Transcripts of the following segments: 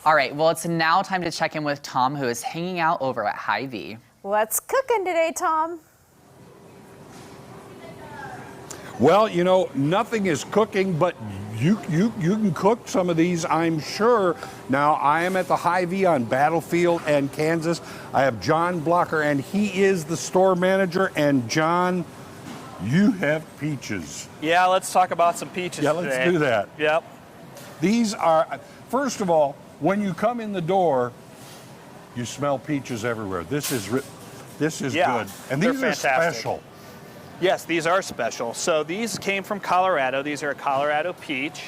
All right, well, it's now time to check in with Tom, who is hanging out over at Hy-Vee. What's cooking today, Tom? Well, you know, nothing is cooking, but you can cook some of these, I'm sure. Now, I am at the Hy-Vee on Battlefield and Kansas. I have John Blocker, and he is the store manager. And John, you have peaches. Yeah, let's talk about some peaches Yeah, today. let's do that. Yep. These are, first of all, when you come in the door, you smell peaches everywhere. This is good. And these are special. Yes, these are special. So these came from Colorado. These are a Colorado peach.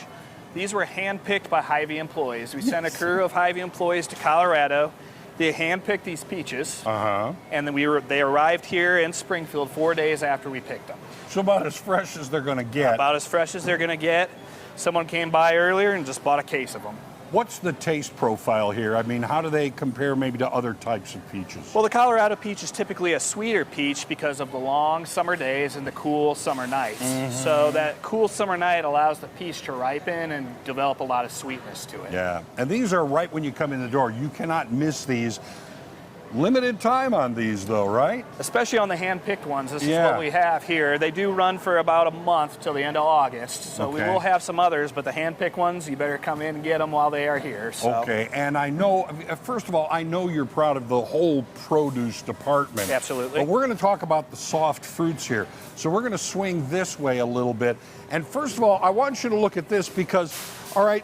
These were handpicked by Hy-Vee employees. We sent a crew of Hy-Vee employees to Colorado. They handpicked these peaches. And then they arrived here in Springfield 4 days after we picked them. So about as fresh as they're going to get. About as fresh as they're going to get. Someone came by earlier and just bought a case of them. What's the taste profile here? I mean, how do they compare maybe to other types of peaches? Well, the Colorado peach is typically a sweeter peach because of the long summer days and the cool summer nights. So that cool summer night allows the peach to ripen and develop a lot of sweetness to it. Yeah, and these are right when you come in the door. You cannot miss these. Limited time on these though, right? Especially on the hand-picked ones. This is what we have here. They do run for about a month till the end of August. So we will have some others, but the hand-picked ones, you better come in and get them while they are here. So. Okay, and I know, first of all, I know you're proud of the whole produce department. Absolutely. But we're going to talk about the soft fruits here. So we're going to swing this way a little bit. And first of all, I want you to look at this because, all right,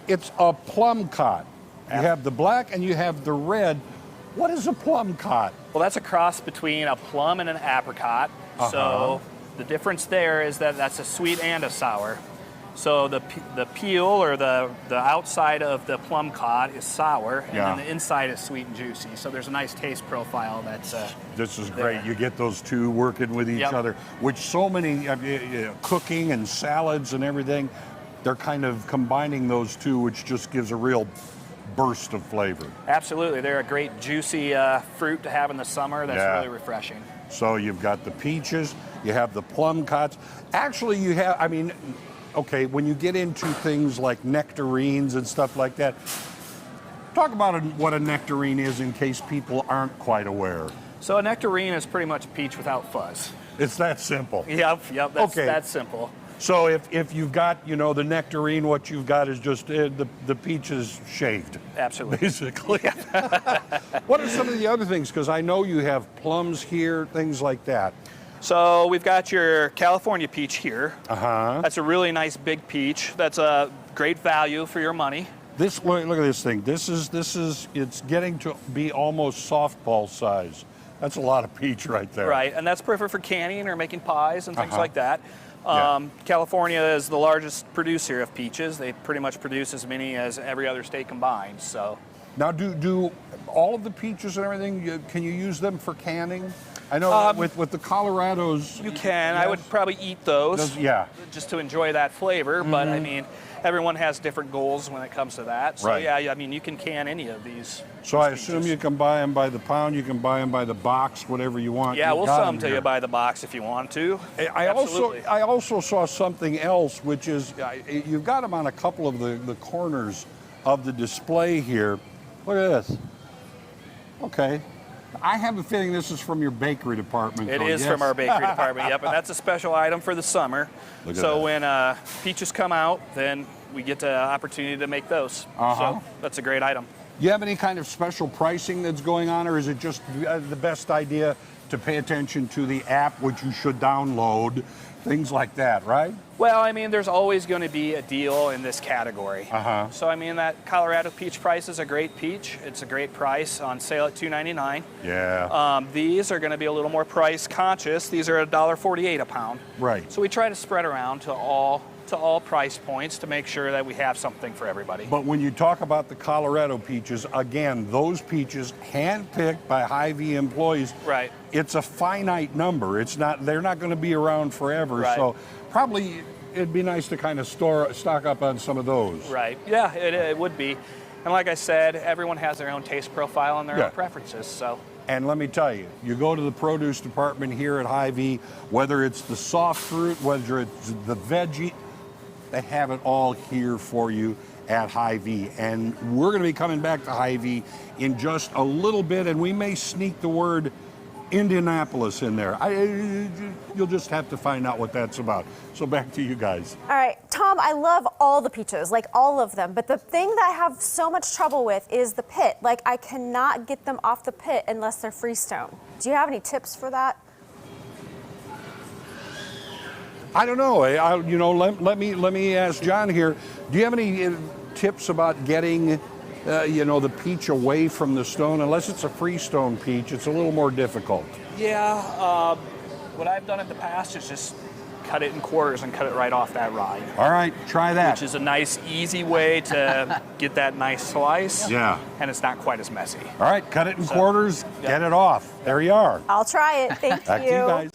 it's a plum cot. You have the black and you have the red. What is a plum cot? Well, that's a cross between a plum and an apricot. So the difference there is that that's a sweet and a sour. So the peel or the outside of the plum cot is sour, and then the inside is sweet and juicy. So there's a nice taste profile that's This is great. You get those two working with each other, which so many cooking and salads and everything, they're kind of combining those two, which just gives a real burst of flavor. Absolutely. They're a great juicy fruit to have in the summer. That's really refreshing. So you've got the peaches, you have the plum cots. Actually, you have, I mean, okay, when you get into things like nectarines and stuff like that, talk about what a nectarine is in case people aren't quite aware. So a nectarine is pretty much a peach without fuzz. It's that simple. Yep, that's simple. So if you've got, you know, the nectarine, what you've got is just the peaches shaved. Absolutely. Basically. What are some of the other things? Because I know you have plums here, things like that. So we've got your California peach here. That's a really nice big peach. That's a great value for your money. This, look at this thing. This is, it's getting to be almost softball size. That's a lot of peach right there. Right, and that's perfect for canning or making pies and things like that. California is the largest producer of peaches. They pretty much produce as many as every other state combined. So now, do all of the peaches and everything, can you use them for canning? I know with the Colorados. You can. I would probably eat those. Just to enjoy that flavor. But I mean, everyone has different goals when it comes to that. So yeah, I mean, you can can any of these. So I assume you can buy them by the pound, you can buy them by the box, whatever you want. Yeah, we'll sell them to you by the box if you want to. I also saw something else, which is you've got them on a couple of the corners of the display here. Look at this. Okay. I have a feeling this is from your bakery department. It is from our bakery department, yep. And that's a special item for the summer. So when peaches come out, then we get the opportunity to make those. So that's a great item. Do you have any kind of special pricing that's going on, or is it just the best idea to pay attention to the app, which you should download, things like that, right? Well, I mean, there's always going to be a deal in this category. So, I mean, that Colorado peach price is a great peach. It's a great price on sale at $2.99. Yeah. These are going to be a little more price conscious. These are $1.48 a pound. Right. So we try to spread around to all price points to make sure that we have something for everybody. But when you talk about the Colorado peaches, again, those peaches handpicked by Hy-Vee employees. Right. It's a finite number. It's not. They're not going to be around forever. Right. So probably it'd be nice to kind of stock up on some of those. Right. Yeah, it would be. And like I said, everyone has their own taste profile and their own preferences. So. And let me tell you, you go to the produce department here at Hy-Vee, whether it's the soft fruit, whether it's the veggie, they have it all here for you. at Hy-Vee. And we're going to be coming back to Hy-Vee in just a little bit, and we may sneak the word Indianapolis in there. You'll just have to find out what that's about. So back to you guys. All right, Tom, I love all the peaches, like all of them. But the thing that I have so much trouble with is the pit. Like, I cannot get them off the pit unless they're freestone. Do you have any tips for that? I don't know. Let me ask John here. Do you have any tips about getting the peach away from the stone? Unless it's a freestone peach, it's a little more difficult. Yeah, what I've done in the past is just cut it in quarters and cut it right off that rind. All right, try that. Which is a nice, easy way to get that nice slice. Yeah. And it's not quite as messy. All right, cut it in quarters, get it off. There you are. I'll try it. Thank Back to you guys.